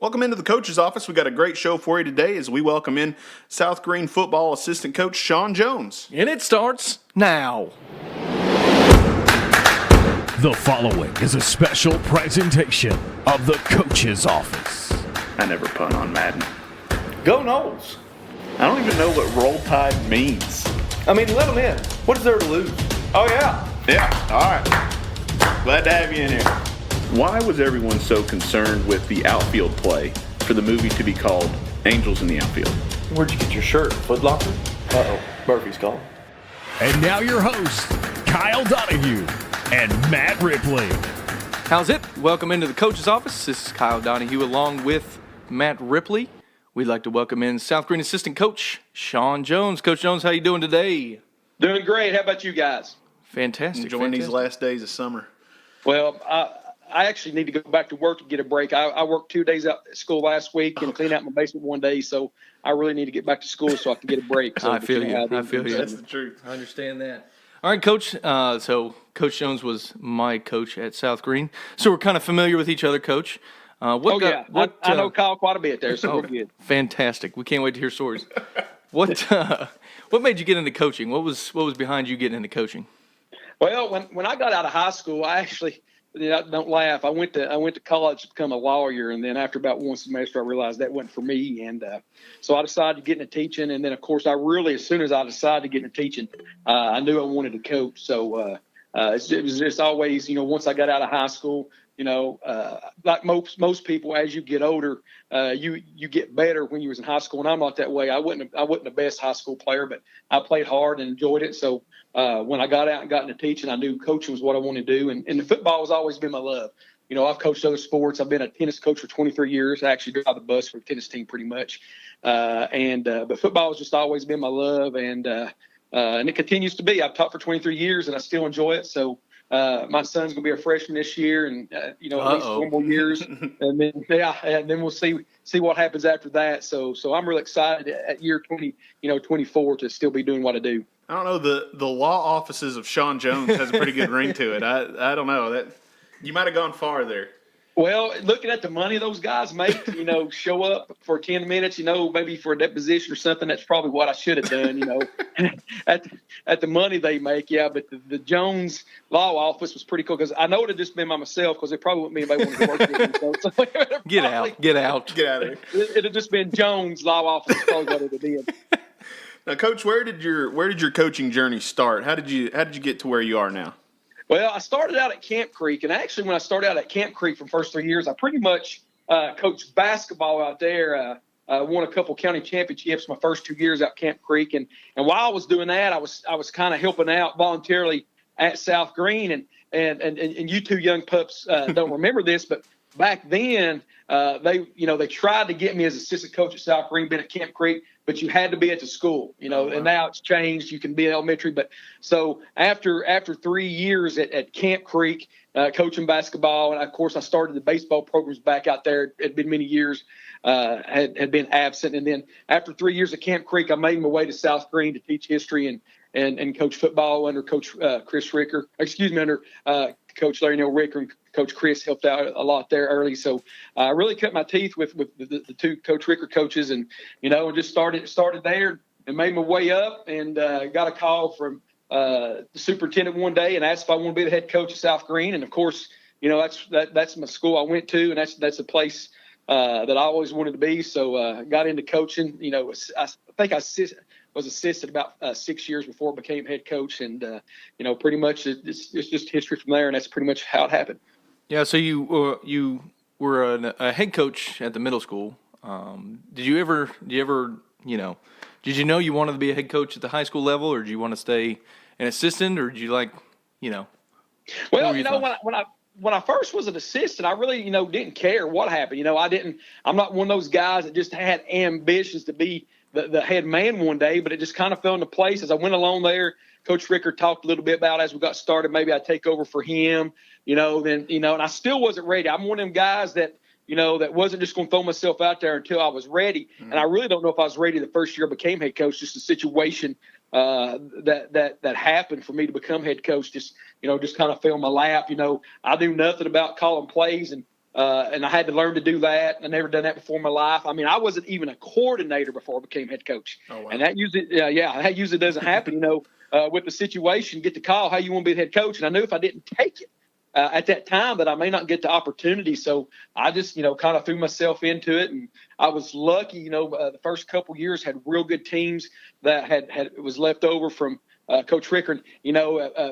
Welcome into the coach's office. We got a great show for you today as we welcome in South Green football assistant coach Shawn Jones. And it starts now. The following is a special presentation of the coach's office. I never punt on Madden. Go Knowles. I don't even know what roll tide means. I mean, let them in. What is there to lose? Oh, yeah. Yeah, all right. Glad to have you in here. Why was everyone so concerned with the outfield play for the movie to be called Angels in the Outfield? Where'd you get your shirt? Foot Locker? Uh-oh, Murphy's calling. And now your hosts, Kyle Donahue and Matt Ripley. How's it? Welcome into the coach's office. This is Kyle Donahue along with Matt Ripley. We'd like to welcome in South Green assistant coach Shawn Jones. Coach Jones, how you doing today? Doing great. How about you guys? Fantastic. Enjoying these last days of summer. Well, I actually need to go back to work to get a break. I worked 2 days out at school last week and cleaned out my basement one day, so I really need to get back to school so I can get a break. So I feel you. That's the truth. I understand that. All right, Coach. So Coach Jones was my coach at South Green, so we're kind of familiar with each other, Coach. I know Kyle quite a bit there, so we're good. Fantastic. We can't wait to hear stories. What made you get into coaching? What was behind you getting into coaching? Well, when I got out of high school, I actually don't laugh. I went to college to become a lawyer, and then after about one semester, I realized that wasn't for me, and so I decided to get into teaching. And then, of course, as soon as I decided to get into teaching, I knew I wanted to coach. So it was just always, once I got out of high school, like most people, as you get older, you get better when you was in high school, and I'm not that way. I wasn't the best high school player, but I played hard and enjoyed it. So when I got out and got into teaching, I knew coaching was what I wanted to do, and the football has always been my love. I've coached other sports. I've been a tennis coach for 23 years. I actually drive the bus for the tennis team pretty much, but football has just always been my love, and it continues to be. I've taught for 23 years, and I still enjoy it. So. My son's gonna be a freshman this year, and at least 4 more years, and then we'll see what happens after that. So I'm really excited at year 24 to still be doing what I do. I don't know, the law offices of Shawn Jones has a pretty good ring to it. I don't know, that you might have gone far there. Well, looking at the money those guys make, show up for 10 minutes, maybe for a deposition or something, that's probably what I should have done, at the money they make. Yeah, but the Jones law office was pretty cool because I know it would have just been by myself because it probably wouldn't be anybody wanting to work with me. So Get out of here. It would have just been Jones law office. Probably what it would have been. Now, Coach, where did your coaching journey start? How did you get to where you are now? Well, I started out at Camp Creek, and actually when I started out at Camp Creek for the first 3 years, I pretty much coached basketball out there, won a couple county championships my first 2 years out Camp Creek. And while I was doing that, I was kind of helping out voluntarily at South Green. And you two young pups don't remember this, but back then they tried to get me as assistant coach at South Green, been at Camp Creek, but you had to be at the school, and now it's changed. You can be in elementary. But so after 3 years at Camp Creek, coaching basketball, and of course I started the baseball programs back out there. It had been many years, had been absent. And then after 3 years at Camp Creek, I made my way to South Green to teach history and coach football under Coach Chris Ricker. Under Coach Larry Neal Ricker, and Coach Chris helped out a lot there early. So I really cut my teeth with the two Coach Ricker coaches, and just started there and made my way up, and got a call from the superintendent one day and asked if I want to be the head coach of South Green. And of course, that's my school I went to, and that's a place that I always wanted to be. So got into coaching. I think I was assistant about 6 years before I became head coach, and pretty much it's just history from there, and that's pretty much how it happened. Yeah. So you were a head coach at the middle school. Did you know you wanted to be a head coach at the high school level, or did you want to stay an assistant, or did you Well, when I first was an assistant, I really, didn't care what happened. I'm not one of those guys that just had ambitions to be the head man one day, but it just kind of fell into place as I went along there. Coach Ricker talked a little bit about as we got started, maybe I'd take over for him, and I still wasn't ready. I'm one of them guys that, that wasn't just going to throw myself out there until I was ready. Mm-hmm. And I really don't know if I was ready the first year I became head coach. Just a situation that happened for me to become head coach, just kind of fell in my lap. I knew nothing about calling plays, and and I had to learn to do that. I never done that before in my life. I mean, I wasn't even a coordinator before I became head coach. Oh, wow. And that usually, that usually doesn't happen, with the situation, you get the call, how you want to be the head coach. And I knew if I didn't take it at that time that I may not get the opportunity. So I just, kind of threw myself into it. And I was lucky, the first couple years had real good teams that had was left over from Coach Rickard.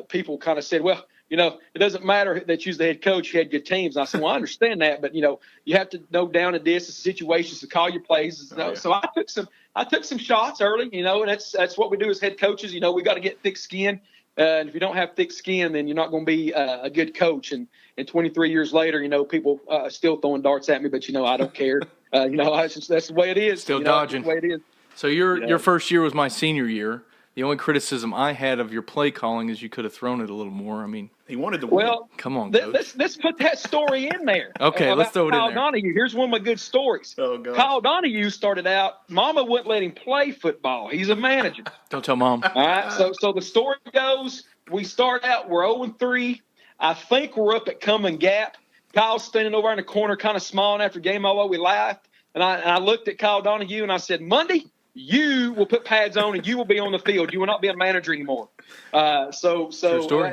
People kind of said, well, it doesn't matter that you're the head coach. You had good teams. And I said, well, I understand that, but you have to know down to this, the situations to call your plays. So I took some shots early. And that's what we do as head coaches. We got to get thick skin. And if you don't have thick skin, then you're not going to be a good coach. And 23 years later, people still throwing darts at me, but I don't care. That's the way it is. Still dodging. That's the way it is. So your first year was my senior year. The only criticism I had of your play calling is you could have thrown it a little more. I mean, he wanted to win. Well, come on, Coach. Let's put that story in there. Okay, let's throw it in there. Kyle Donahue. Here's one of my good stories. Oh, God. Kyle Donahue started out. Mama wouldn't let him play football. He's a manager. Don't tell Mom. All right. So the story goes, we start out, we're 0-3. I think we're up at Common Gap. Kyle's standing over in the corner, kind of smiling after game, although we laughed. And I looked at Kyle Donahue and I said, Monday, you will put pads on and you will be on the field. You will not be a manager anymore. So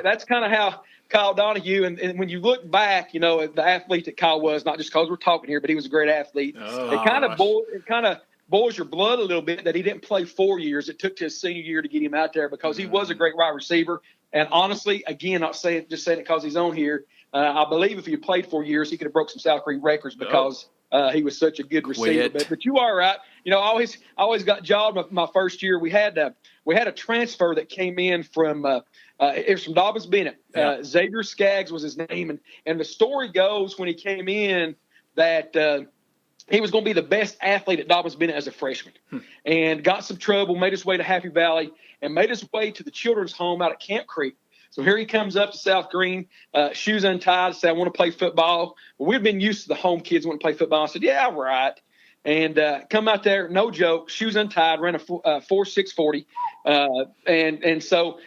that's kind of how Kyle Donahue, and when you look back, the athlete that Kyle was, not just because we're talking here, but he was a great athlete. It kind of boils your blood a little bit that he didn't play 4 years. It took to his senior year to get him out there because he was a great wide receiver. And honestly, again, not saying just saying it because he's on here. I believe if he had played 4 years, he could have broke some South Creek records because he was such a good receiver. But you are right. I always got jobbed my first year. We had a transfer that came in from it was from Dobbins Bennett. Xavier Skaggs was his name, and the story goes when he came in that he was going to be the best athlete at Dobbins Bennett as a freshman, and got some trouble, made his way to Happy Valley, and made his way to the children's home out at Camp Creek. So here he comes up to South Green, shoes untied, said, I want to play football. Well, we'd been used to the home kids wanting to play football. I said, yeah, all right. And come out there, no joke, shoes untied, ran a 4.640.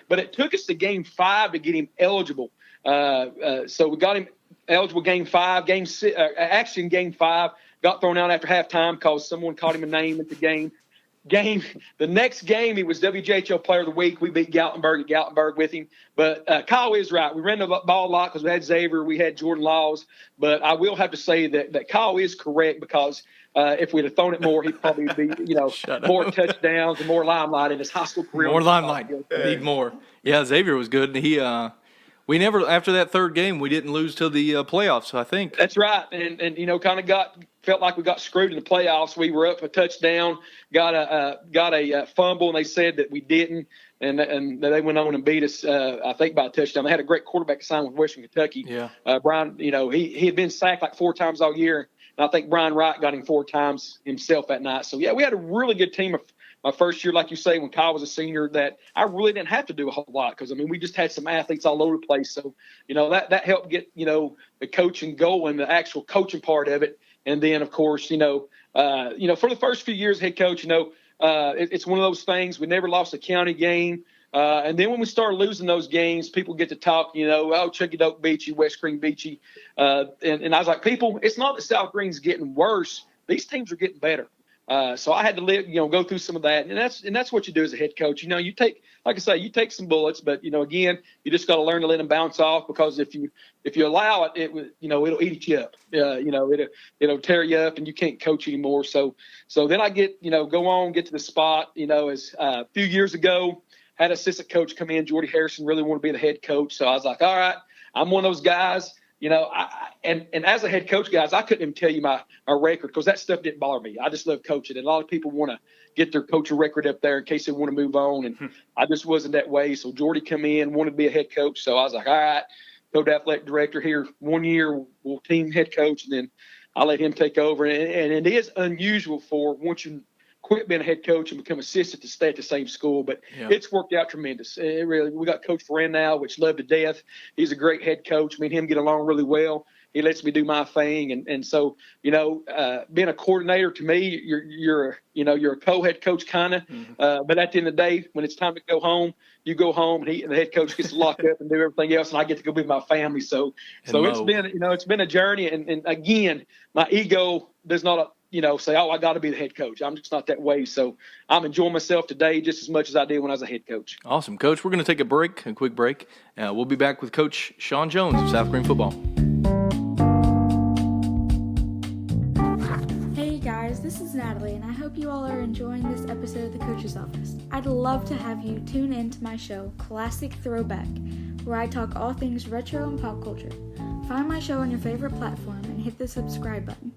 But it took us to game 5 to get him eligible. So we got him eligible game 5, actually in game 5, got thrown out after halftime because someone called him a name at the game. The next game, he was WJHL Player of the Week. We beat Gatlinburg at Gatlinburg with him. But Kyle is right. We ran the ball a lot because we had Xavier, we had Jordan Laws. But I will have to say that Kyle is correct because if we'd have thrown it more, he'd probably be, more touchdowns and more limelight in his high school career. More limelight. Need more. Yeah, Xavier was good. We never, after that third game, we didn't lose till the playoffs, I think. That's right. And kind of felt like we got screwed in the playoffs. We were up a touchdown, got a fumble, and they said that we didn't. And they went on and beat us, I think, by a touchdown. They had a great quarterback sign with Western Kentucky. Yeah. Brian, he had been sacked like 4 times all year. And I think Brian Wright got him 4 times himself that night. So, yeah, we had a really good team my first year, like you say, when Kyle was a senior, that I really didn't have to do a whole lot because, we just had some athletes all over the place. So, that helped get, the coaching going, the actual coaching part of it. And then, of course, for the first few years, head coach, it's one of those things. We never lost a county game. And then when we started losing those games, people get to talk, Chucky Doak beat you, West Green beat you. And I was like, people, it's not that South Green's getting worse. These teams are getting better. So I had to go through some of that. And that's what you do as a head coach. You take, like I say, you take some bullets, but, again, you just got to learn to let them bounce off because if you allow it, it'll eat you up. It'll tear you up and you can't coach anymore. So then I get to the spot, as a few years ago, had an assistant coach come in, Jordy Harrison, really wanted to be the head coach. So I was like, all right, I'm one of those guys. And as a head coach, guys, I couldn't even tell you my record because that stuff didn't bother me. I just love coaching. And a lot of people want to get their coaching record up there in case they want to move on. And I just wasn't that way. So Jordy come in, wanted to be a head coach. So I was like, all right, go to athletic director here 1 year, we'll team head coach. And then I let him take over. And it is unusual for once you quit being a head coach and become assistant to stay at the same school, but it's worked out tremendous. We got Coach Ferrin now, which love to death. He's a great head coach. Me and him get along really well. he lets me do my thing. And so, being a coordinator to me, you're a co-head coach kind of, but at the end of the day, when it's time to go home, you go home and the head coach gets to lock up and do everything else. And I get to go be with my family. So it's been a journey. And again, my ego does not, say, oh, I got to be the head coach. I'm just not that way. So I'm enjoying myself today just as much as I did when I was a head coach. Awesome, Coach. We're going to take a quick break. We'll be back with Coach Shawn Jones of South Green Football. Hey guys, this is Natalie, and I hope you all are enjoying this episode of the Coach's Office. I'd love to have you tune in to my show, Classic Throwback, where I talk all things retro and pop culture. Find my show on your favorite platform and hit the subscribe button.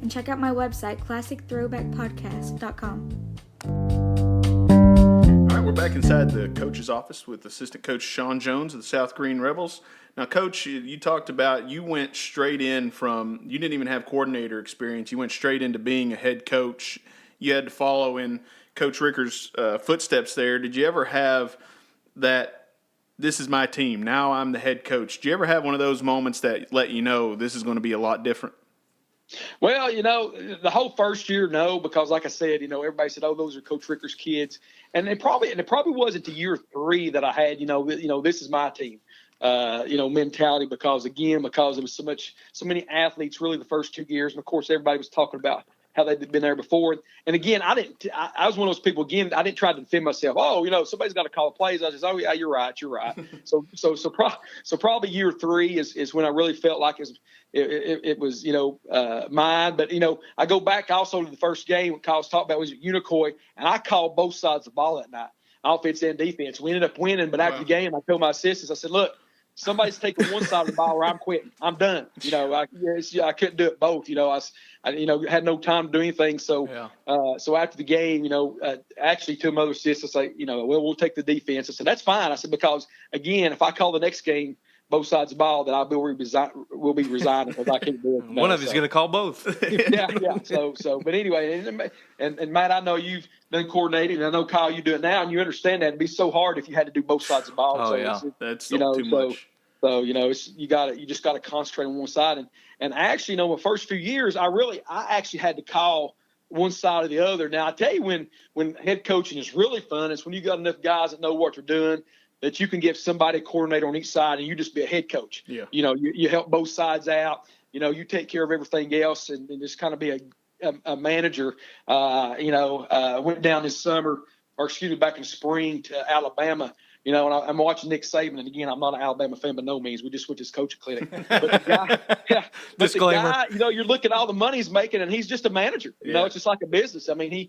And check out my website, classicthrowbackpodcast.com. All right, we're back inside the coach's office with assistant coach Shawn Jones of the South Green Rebels. Now, Coach, you talked about you went straight in from, you didn't even have coordinator experience. You went straight into being a head coach. You had to follow in Coach Ricker's footsteps there. Did you ever have that, this is my team, now I'm the head coach? Did you ever have one of those moments that let you know this is going to be a lot different? Well, the whole first year, no, because like I said, everybody said, oh, those are Coach Ricker's kids. And it probably wasn't to year 3 that I had, this is my team, mentality, because there was so many athletes really the first 2 years. And of course, everybody was talking about how they'd been there before. And again, I was one of those people, again, I didn't try to defend myself. Oh, somebody's got to call plays. I said, oh yeah, you're right. So probably year 3 is when I really felt like it was, mine. But, I go back also to the first game when Kyle was talking about was at Unicoi, and I called both sides of the ball that night, offense and defense. We ended up winning, but after the game, I told my assistants, I said, look, somebody's taking one side of the ball or I'm quitting. I'm done. I couldn't do it both. I had no time to do anything. So, so after the game, actually to my other assistants, I say, we'll take the defense. I said, that's fine. I said, because again, if I call the next game, both sides of the ball, that I will be resigning because I can't do it. One of you's going to call both. yeah. But anyway, and Matt, I know you've done coordinating, and I know Kyle, you do it now, and you understand that it'd be so hard if you had to do both sides of the ball. Oh so yeah, that's too much. So you just got to concentrate on one side. And actually, my first few years, I actually had to call one side or the other. Now I tell you, when head coaching is really fun, it's when you got enough guys that know what they're doing, that you can give somebody a coordinator on each side and you just be a head coach. Yeah. You help both sides out. You take care of everything else and just kind of be a manager. Went down this summer, back in spring to Alabama. And I'm watching Nick Saban, and again, I'm not an Alabama fan by no means. We just went to his coaching clinic. But the guy, Disclaimer. The guy, you're looking at all the money he's making, and he's just a manager. It's just like a business. I mean, he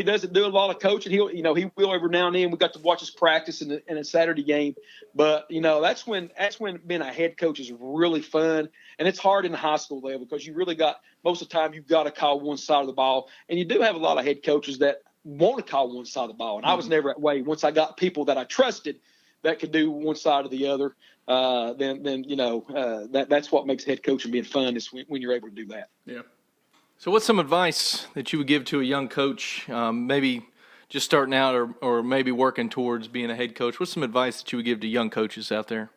doesn't do a lot of coaching. He will every now and then. We got to watch his practice in a Saturday game. But that's when being a head coach is really fun, and it's hard in the high school level because you really got most of the time you've got to call one side of the ball, and you do have a lot of head coaches that want to call one side of the ball. And I was never that way. Once I got people that I trusted that could do one side or the other, that's what makes head coaching being fun is when you're able to do that. Yeah. So what's some advice that you would give to a young coach, maybe just starting out or maybe working towards being a head coach? What's some advice that you would give to young coaches out there?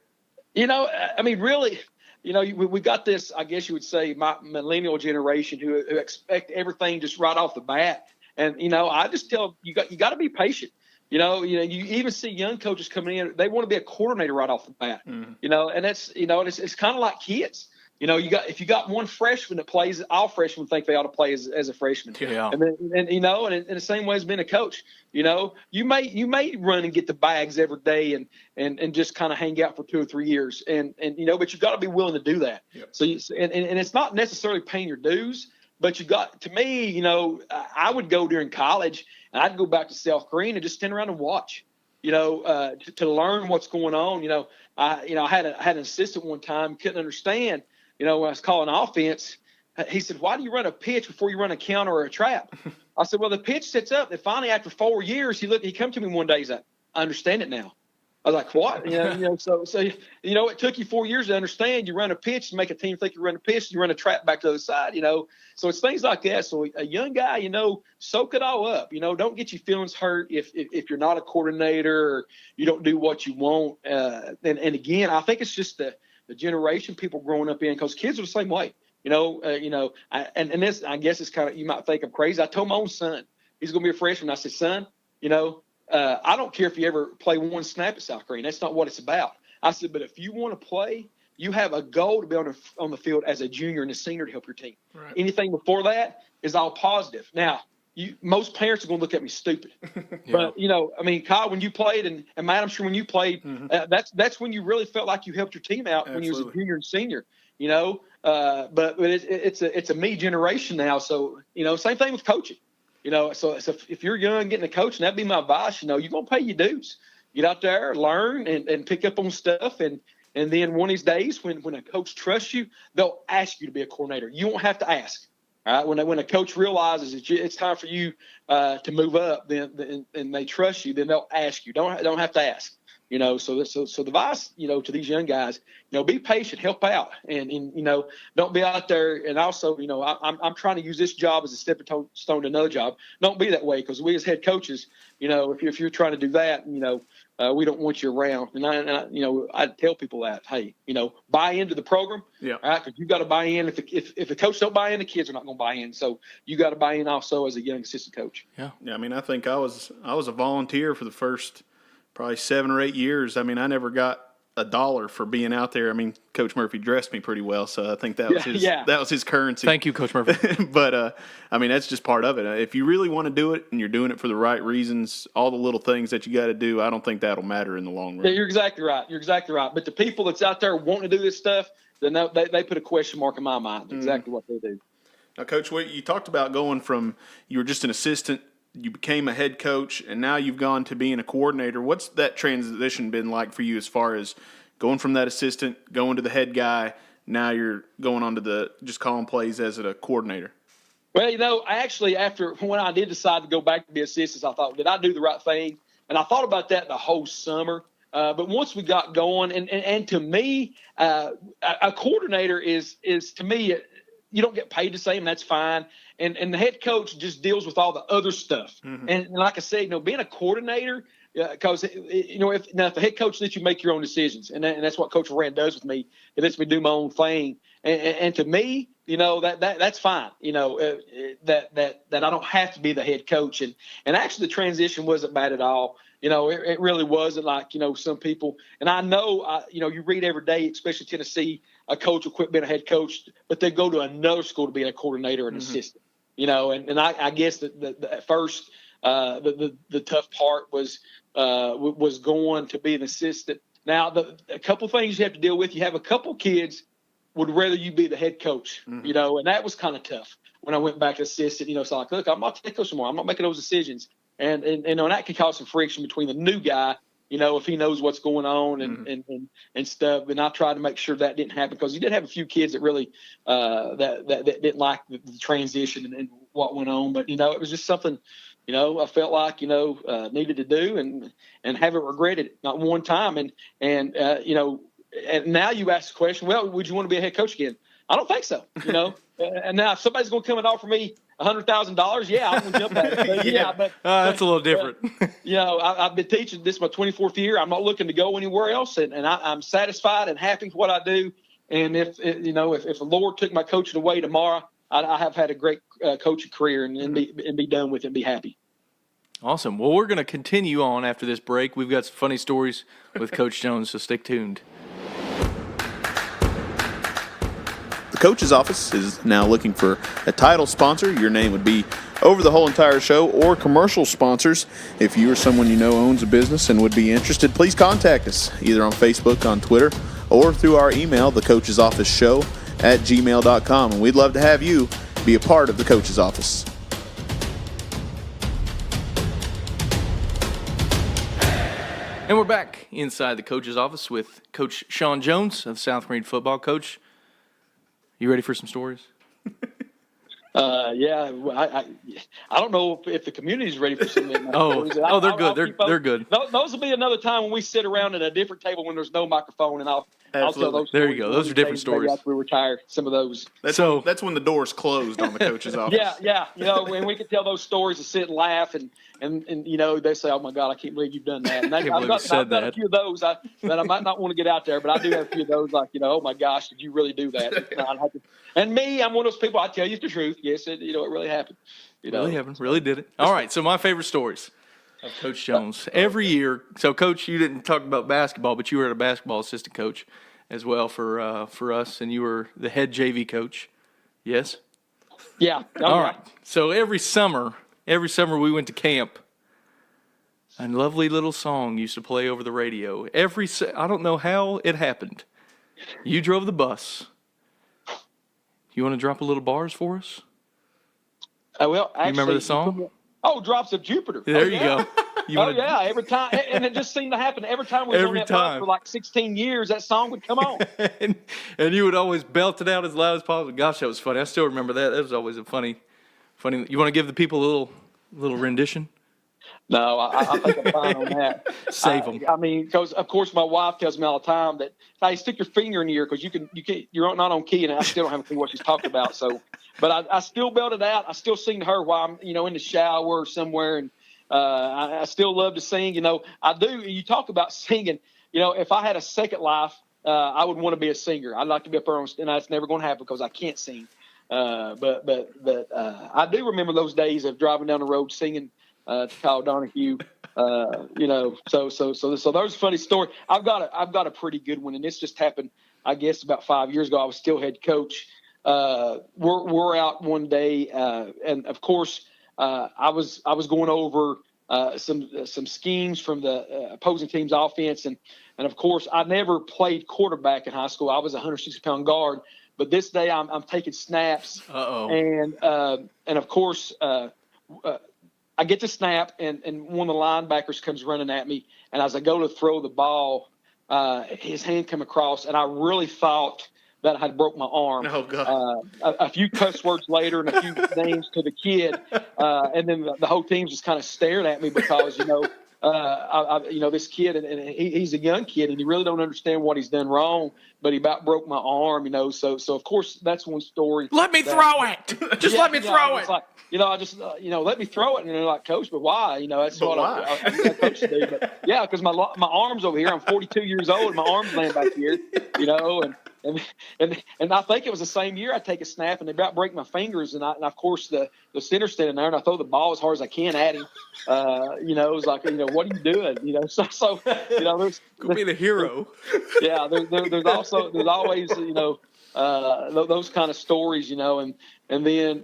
Really, we got this, I guess you would say, my millennial generation who expect everything just right off the bat. And, I just tell them, you got to be patient. You even see young coaches coming in, they want to be a coordinator right off the bat, and that's, it's kind of like kids. If you got one freshman that plays, all freshmen think they ought to play as a freshman. Yeah. And then, and in the same way as being a coach, you may run and get the bags every day and just kind of hang out for 2 or 3 years. But you've got to be willing to do that. Yep. So and it's not necessarily paying your dues. But to me, I would go during college and I'd go back to South Green and just stand around and watch, to learn what's going on. I had an assistant one time, couldn't understand, when I was calling offense. He said, why do you run a pitch before you run a counter or a trap? I said, well, the pitch sets up. And finally, after 4 years, he come to me one day. He's like, I understand it now. I was like, what? So it took you 4 years to understand. You run a pitch, you make a team think you run a pitch, you run a trap back to the other side, So it's things like that. So a young guy, soak it all up. Don't get your feelings hurt if you're not a coordinator or you don't do what you want. And again, I think it's just the generation people growing up in, because kids are the same way. And this, I guess it's kind of, you might think I'm crazy. I told my own son, he's going to be a freshman. I said, son, I don't care if you ever play one snap at South Green. That's not what it's about. I said, but if you want to play, you have a goal to be on the field as a junior and a senior to help your team. Right. Anything before that is all positive. Now, most parents are going to look at me stupid. Yeah. But, Kyle, when you played, and Matt, I'm sure when you played, that's when you really felt like you helped your team out. Absolutely. When you was a junior and senior, but it's a me generation now. So, same thing with coaching, so if you're young getting a coach, and that'd be my advice, you're going to pay your dues. Get out there, learn, and pick up on stuff. And then one of these days when a coach trusts you, they'll ask you to be a coordinator. You won't have to ask. All right, when a coach realizes it's time for you to move up, then and they trust you, then they'll ask you. Don't have to ask. So the advice, to these young guys, be patient, help out, and don't be out there. And also, I'm trying to use this job as a stepping stone to another job. Don't be that way, because we as head coaches, if you're trying to do that, we don't want you around. And I tell people that, hey, buy into the program. Yeah. All right, because you got to buy in. If the coach don't buy in, the kids are not going to buy in. So you got to buy in also as a young assistant coach. Yeah. Yeah. I think I was a volunteer for the first probably 7 or 8 years. I never got $1 for being out there. Coach Murphy dressed me pretty well, so I think that was that was his currency. Thank you, Coach Murphy. But that's just part of it. If you really want to do it and you're doing it for the right reasons, all the little things that you got to do, I don't think that'll matter in the long run. Yeah, you're exactly right. But the people that's out there wanting to do this stuff, then they put a question mark in my mind. Exactly what they do. Now, Coach, you talked about going from you were just an assistant, you became a head coach, and now you've gone to being a coordinator. What's that transition been like for you, as far as going from that assistant, going to the head guy, now you're going on to just calling plays as a coordinator? Well, after when I did decide to go back to be assistant, I thought, did I do the right thing? And I thought about that the whole summer. But once we got going, and to me, a coordinator is to me, you don't get paid the same, that's fine. And the head coach just deals with all the other stuff. Mm-hmm. And like I said, being a coordinator, because if the head coach lets you make your own decisions, and that's what Coach Rand does with me. It lets me do my own thing. And to me, that's fine. That I don't have to be the head coach. And actually, the transition wasn't bad at all. It really wasn't like some people. And I know, you read every day, especially Tennessee, a coach will quit being a head coach, but they go to another school to be a coordinator and assistant. And I guess that at first the tough part was going to be an assistant. Now, a couple things you have to deal with. You have a couple kids would rather you be the head coach, and that was kind of tough when I went back to assistant. It's like, look, I'm not the head coach anymore. I'm not making those decisions. And that can cause some friction between the new guy, if he knows what's going on and stuff. And I tried to make sure that didn't happen, because you did have a few kids that really that didn't like the transition and what went on. But, it was just something, I felt like, needed to do and haven't regretted it, not one time. And now you ask the question, well, would you want to be a head coach again? I don't think so, and now if somebody's going to come and offer me $100,000, yeah, I'm going to jump at it. But, that's a little different. I've been teaching, this is my 24th year. I'm not looking to go anywhere else, and I'm satisfied and happy with what I do. And if the Lord took my coaching away tomorrow, I have had a great coaching career and be done with it and be happy. Awesome. Well, we're going to continue on after this break. We've got some funny stories with Coach Jones, so stick tuned. The coach's office is now looking for a title sponsor. Your name would be over the whole entire show, or commercial sponsors. If you or someone owns a business and would be interested, please contact us either on Facebook, on Twitter, or through our email, thecoachesofficeshow@gmail.com. And we'd love to have you be a part of the coach's office. And we're back inside the coach's office with Coach Shawn Jones of South Green football. Coach, you ready for some stories? Yeah, I don't know if the community's ready for some. They're good. They're good. Those will be another time when we sit around at a different table when there's no microphone, and I'll I'll tell those. There you go. Those are different stories. After we retire, some of those. That's when the doors closed on the coach's office. Yeah. When we could tell those stories and sit and laugh and they say, "Oh my God, I can't believe you've done that." And I've got a few of those that I might not want to get out there, but I do have a few of those. Like, oh my gosh, did you really do that? And me, I'm one of those people. I tell you the truth. Yes, it really happened. Really happened. Really did it. All right. So my favorite stories of Coach Jones every year. So, Coach, you didn't talk about basketball, but you were a basketball assistant coach as well for us, and you were the head JV coach. Yes. Yeah. All right. So every summer we went to camp. A lovely little song used to play over the radio. I don't know how it happened. You drove the bus. You want to drop a little bars for us? Well, actually, you remember the song? Drops of Jupiter. There you go. Yeah, every time, and it just seemed to happen every time we were on that bus for like 16 years. That song would come on, and you would always belt it out as loud as possible. Gosh, that was funny. I still remember that. That was always a funny. You want to give the people a little rendition? No, I think I'm fine on that. Save them. I mean, because of course my wife tells me all the time that, "Hey, stick your finger in the ear because you're not on key," and I still don't have a clue what she's talking about. So, but I still belt it out. I still sing to her while I'm in the shower or somewhere, and I still love to sing. I do. You talk about singing. If I had a second life, I would want to be a singer. I'd like to be up there on, and that's never going to happen because I can't sing. But I do remember those days of driving down the road singing to Kyle Donahue. So those funny story. I've got a pretty good one, and this just happened, I guess, about 5 years ago. I was still head coach. We're out one day, and of course, I was going over some schemes from the opposing team's offense, and of course, I never played quarterback in high school. I was a 160-pound guard, but this day I'm taking snaps, and of course, I get the snap, and one of the linebackers comes running at me, and as I go to throw the ball, his hand come across, and I really thought that I had broke my arm. Oh, God. A few cuss words later and a few names to the kid, and then the whole team just kind of stared at me because, this kid, and he's a young kid, and he really don't understand what he's done wrong, but he about broke my arm, So of course, that's one story. Let me throw it. Just let me throw it. Like, let me throw it. And they're like, "Coach, but why?" That's what I coach to do. But yeah, because my arm's over here. I'm 42 years old, and my arm's laying back here. And I think it was the same year I take a snap, and they about break my fingers, and of course the center's standing there, and I throw the ball as hard as I can at him. It was like, what are you doing? So there's could be the hero. Yeah, there's always those kind of stories, and then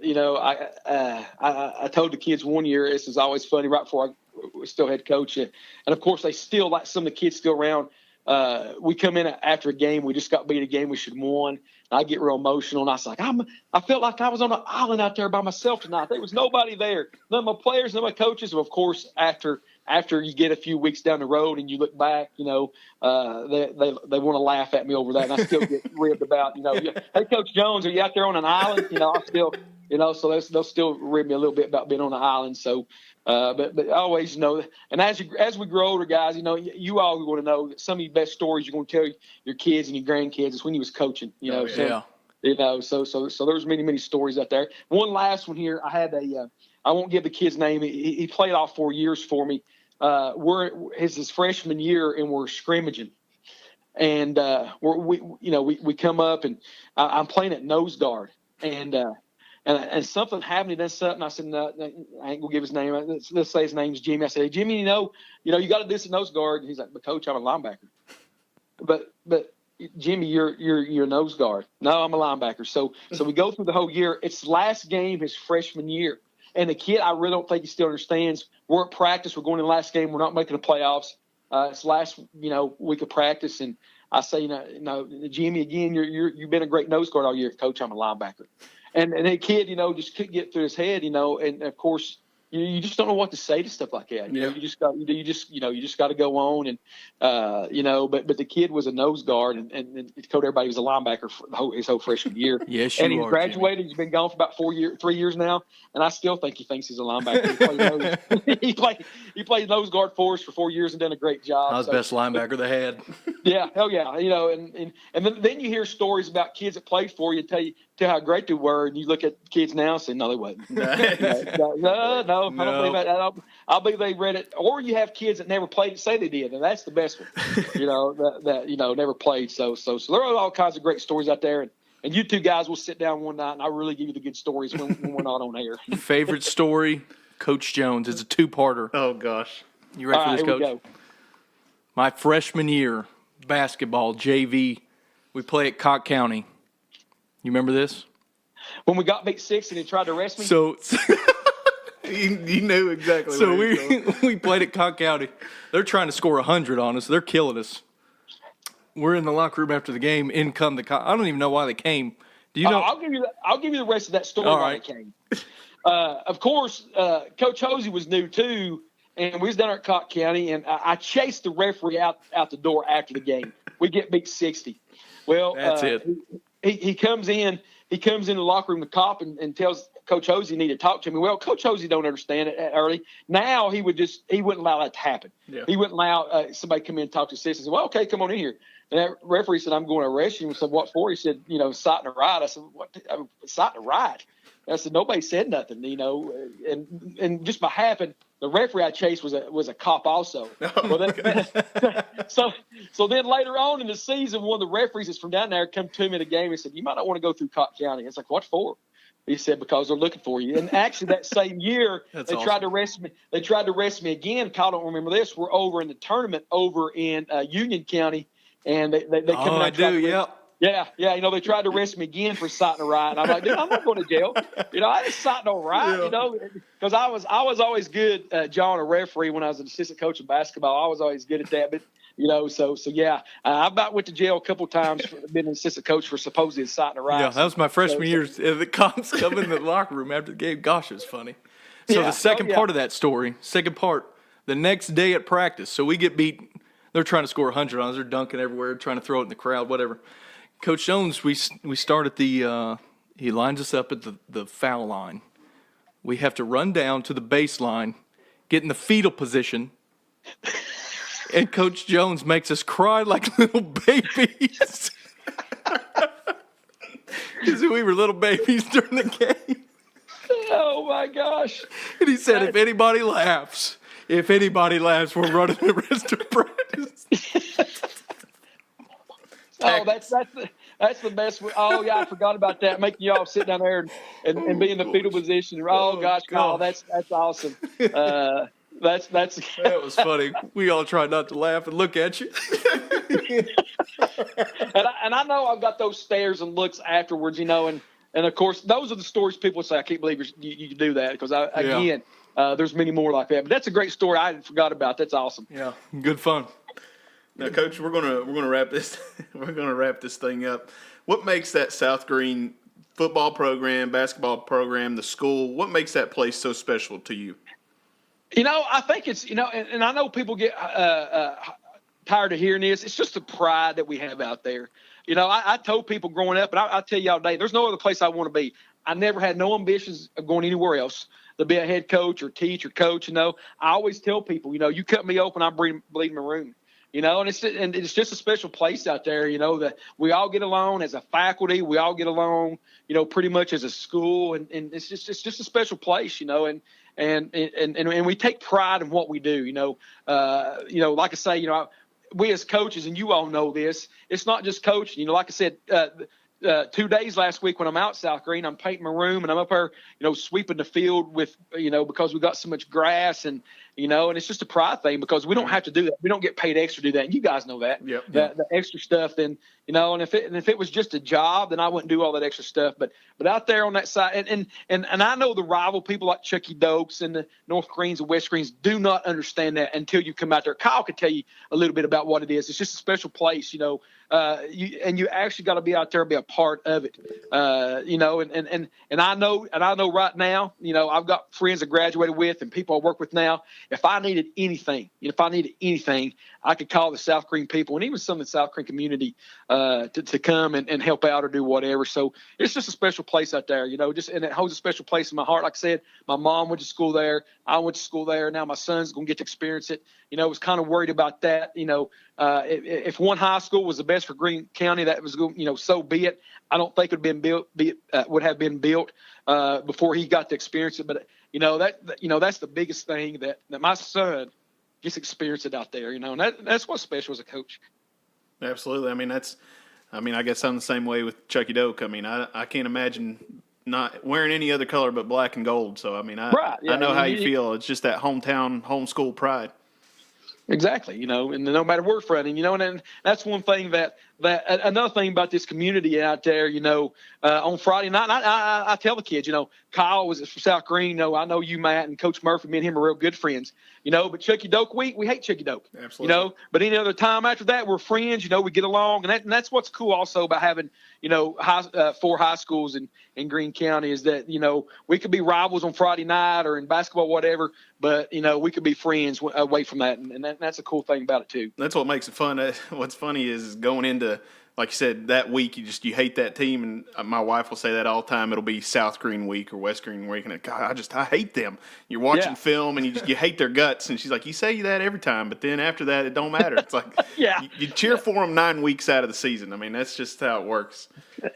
I told the kids one year, this is always funny, right before I was still head coach, and of course they still, like some of the kids still around. We come in after a game, we just got beat a game we should have won. I get real emotional, and I was like, I felt like I was on an island out there by myself tonight. There was nobody there, none of my players, none of my coaches. And of course, after you get a few weeks down the road and you look back, they want to laugh at me over that, and I still get ribbed about, "Hey, Coach Jones, are you out there on an island?" I still, so they'll still rib me a little bit about being on the island. So, but always, and as we grow older, guys, you all want to know that some of your best stories you're going to tell your kids and your grandkids is when you was coaching, So there's many stories out there. One last one here. I had I won't give the kid's name. He played all 4 years for me. It's his freshman year, and we're scrimmaging, and we come up, and I'm playing at nose guard, and something happened. He done something. I said, no, I ain't gonna give his name. Let's say his name's Jimmy. I said, "Hey, Jimmy, you got to do this at nose guard." And he's like, "But Coach, I'm a linebacker." But Jimmy, you're a nose guard. No, I'm a linebacker. So we go through the whole year. It's last game his freshman year. And the kid, I really don't think he still understands. We're at practice. We're going to the last game. We're not making the playoffs. It's last, week of practice. And I say, Jimmy, again, you've been a great nose guard all year. Coach, I'm a linebacker. And the kid, just couldn't get through his head, and of course, you just don't know what to say to stuff like that. You just got to go on, and but the kid was a nose guard, and he told everybody he was a linebacker for his whole freshman year. Yes, and he's graduated. Jimmy. He's been gone for about 3 years now, and I still think he thinks he's a linebacker. He played nose guard for us for 4 years and done a great job. I was the best linebacker they had. Yeah, hell yeah. Then you hear stories about kids that played for you, tell how great they were, and you look at kids now and say, no, they wasn't. No, I don't believe that. I believe they read it. Or you have kids that never played and say they did, and that's the best one. That never played. So there are all kinds of great stories out there, and you two guys will sit down one night, and I'll really give you the good stories when we're not on air. Favorite story, Coach Jones. It's a two-parter. Oh gosh. You ready for this, here Coach? we go. My freshman year, basketball, JV, we play at Cocke County. You remember this? When we got beat 6 and they tried to arrest me? So You knew exactly. So where he was going. we played at Cocke County. They're trying to score 100 on us. They're killing us. We're in the locker room after the game. In come the Cocke. I don't even know why they came. Do you know? I'll give you the rest of that story All why right. it came. Of course, Coach Hosey was new too, and we was down there at Cocke County, and I chased the referee out the door after the game. We get beat 60. Well, That's it. He comes in. He comes in the locker room, the cop, and tells Coach Hosey he needed to talk to me. Well, Coach Hosey don't understand it early. Now he wouldn't allow that to happen. Yeah. He wouldn't allow somebody to come in and talk to his assistant. Well, okay, come on in here. And that referee said, I'm going to arrest you. I said, what for? He said, citing a riot. I said, what? Citing a riot? I said, nobody said nothing, and just by happen, the referee I chased was a cop also. So then later on in the season, one of the referees that's from down there come to me in a game and said, you might not want to go through Cocke County. It's like, what for? He said, because they're looking for you. And actually that same year, That's tried to arrest me. They tried to arrest me again. Kyle don't remember this. We're over in the tournament over in Union County, and they come Oh, I do, yeah. Yeah, they tried to arrest me again for citing a riot. I'm like, dude, I'm not going to jail. I didn't cite no riot, because I was always good, John, a referee when I was an assistant coach of basketball. I was always good at that. But so yeah, I about went to jail a couple times for being an assistant coach for supposedly citing a riot. Yeah, that was my freshman year. The cops come in the locker room after the game. Gosh, it was funny. So Yeah. the second Oh, yeah. part of that story, the next day at practice. So we get beat. They're trying to score 100 on us. They're dunking everywhere, trying to throw it in the crowd, whatever. Coach Jones, we start at he lines us up at the foul line. We have to run down to the baseline, get in the fetal position, and Coach Jones makes us cry like little babies. Because we were little babies during the game. Oh my gosh! And he said, if anybody laughs, we're running the rest of practice. Oh, that's the best. Oh yeah, I forgot about that. Making y'all sit down there and be in the fetal position. Oh gosh, Kyle, that's awesome. That's That was funny. We all tried not to laugh and look at you. and I know I've got those stares and looks afterwards, and of course those are the stories people say. I can't believe you do that because there's many more like that. But that's a great story I forgot about. That's awesome. Yeah, good fun. Now, Coach, we're gonna wrap this. We're gonna wrap this thing up. What makes that South Green football program, basketball program, the school? What makes that place so special to you? I think it's and I know people get tired of hearing this. It's just the pride that we have out there. I told people growing up, and I tell y'all today, there's no other place I want to be. I never had no ambitions of going anywhere else to be a head coach or teach or coach. I always tell people, you cut me open, I'm bleeding maroon. And it's just a special place out there, that we all get along as a faculty. We all get along, pretty much as a school. And it's just a special place, and we take pride in what we do, like I say, we as coaches, and you all know this, it's not just coaching, like I said, 2 days last week when I'm out South Green, I'm painting my room and I'm up there, sweeping the field with, because we got so much grass and it's just a pride thing because we don't have to do that. We don't get paid extra to do that. And you guys know that. Yep. The extra stuff. Then, and if it was just a job, then I wouldn't do all that extra stuff. But out there on that side, and I know the rival people like Chucky Dokes and the North Greens and West Greens do not understand that until you come out there. Kyle could tell you a little bit about what it is. It's just a special place, you actually got to be out there and be a part of it. And I know right now, I've got friends I graduated with and people I work with now, if I needed anything, I could call the South Green people and even some of the South Green community to come and help out or do whatever. So it's just a special place out there, and it holds a special place in my heart. Like I said, my mom went to school there. I went to school there. Now my son's going to get to experience it. Was kind of worried about that. If one high school was the best for Greene County, that was, so be it. I don't think it would have been built before he got to experience it. But that's the biggest thing that my son gets to experience it out there. And that's what's special as a coach. Absolutely. I guess I'm the same way with Chucky Doak. I can't imagine not wearing any other color but black and gold. So Right, yeah, I know how you feel. It's just that home school pride. Exactly, and no matter where from, and that's one thing that another thing about this community out there, on Friday night, I tell the kids, Kyle was from South Green. I know you, Matt, and Coach Murphy, me and him are real good friends, but Chucky Doak week, we hate Chucky Doak. Absolutely. But any other time after that, we're friends, we get along. And that's what's cool also about having, 4 high schools in Greene County is that, we could be rivals on Friday night or in basketball, whatever, but, we could be friends away from that. And that's a cool thing about it too. That's what makes it fun. What's funny is going into, like you said, that week, you hate that team. And my wife will say that all the time. It'll be South Green week or West Green week. And God, I hate them. You're watching film and you hate their guts. And she's like, you say that every time, but then after that, it don't matter. It's like, you cheer for them 9 weeks out of the season. That's just how it works.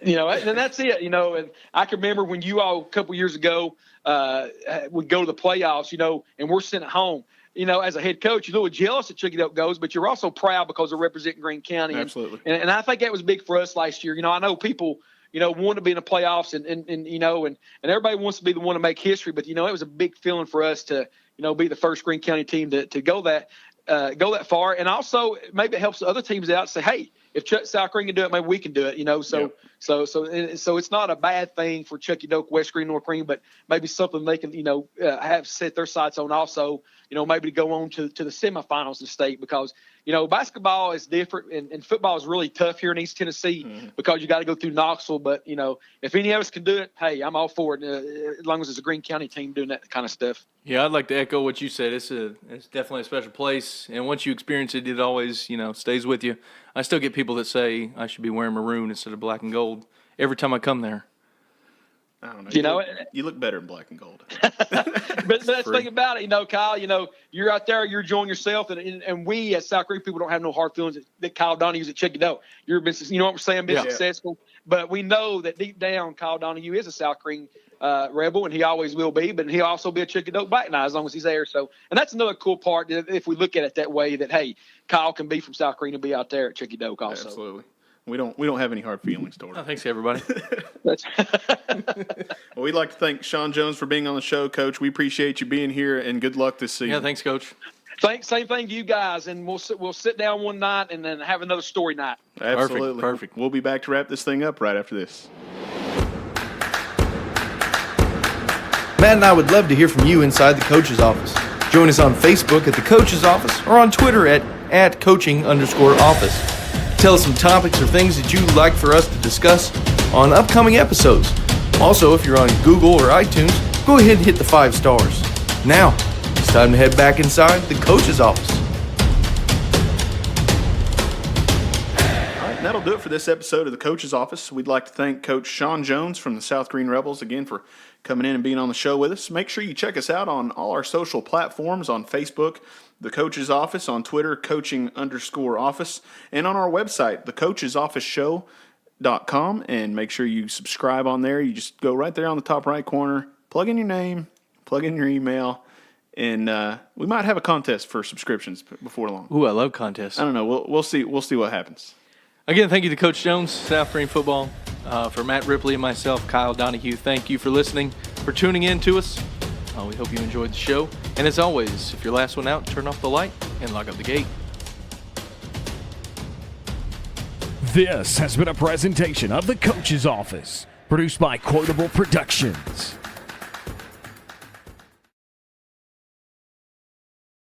And that's it, and I can remember when you all a couple years ago would go to the playoffs, and we're sitting at home. As a head coach, you're a little jealous that Chucky Doak goes, but you're also proud because they're representing Greene County. Absolutely. And I think that was big for us last year. I know people, want to be in the playoffs and everybody wants to be the one to make history, but, it was a big feeling for us to, be the first Greene County team to go that far. And also maybe it helps the other teams out to say, hey, if South Green can do it, maybe we can do it, So it's not a bad thing for Chucky Doak, West Green, North Green, but maybe something they can, have set their sights on also, maybe to go on to the semifinals of the state because, basketball is different and football is really tough here in East Tennessee because you got to go through Knoxville. But, if any of us can do it, hey, I'm all for it as long as it's a Greene County team doing that kind of stuff. Yeah, I'd like to echo what you said. It's definitely a special place. And once you experience it, it always, stays with you. I still get people that say I should be wearing maroon instead of black and gold every time I come there. I don't know. You look better in black and gold. But that's the thing about it, Kyle, you're out there, you're enjoying yourself. And we as South Green people don't have no hard feelings that Kyle Donahue's at Chucky Doak. You've been, what I'm saying, been successful. But we know that deep down, Kyle Donahue is a South Green Rebel, and he always will be, but he'll also be a Chucky Doak back now as long as he's there. So, and that's another cool part if we look at it that way that, hey, Kyle can be from South Green and be out there at Chucky Doak also. Absolutely. We don't have any hard feelings toward it. Oh, thanks, everybody. Well, we'd like to thank Shawn Jones for being on the show, Coach. We appreciate you being here, and good luck this season. Yeah, thanks, Coach. Same thing to you guys, and we'll sit down one night and then have another story night. Absolutely. Perfect. We'll be back to wrap this thing up right after this. Matt and I would love to hear from you inside the coach's office. Join us on Facebook at the coach's office or on Twitter at coaching_office. Tell us some topics or things that you'd like for us to discuss on upcoming episodes. Also, if you're on Google or iTunes, go ahead and hit the 5 stars. Now, it's time to head back inside the coach's office. All right, and that'll do it for this episode of the Coach's Office. We'd like to thank Coach Shawn Jones from the South Green Rebels again for coming in and being on the show with us. Make sure you check us out on all our social platforms on Facebook, The Coach's Office, on Twitter, coaching_office, and on our website, thecoachesofficeshow.com, and make sure you subscribe on there. You just go right there on the top right corner, plug in your name, plug in your email, and we might have a contest for subscriptions before long. Ooh, I love contests. I don't know. We'll see. We'll see what happens. Again, thank you to Coach Jones, South Green Football. For Matt Ripley and myself, Kyle Donahue, thank you for listening, for tuning in to us. We hope you enjoyed the show. And as always, if you're last one out, turn off the light and lock up the gate. This has been a presentation of the Coach's Office, produced by Quotable Productions.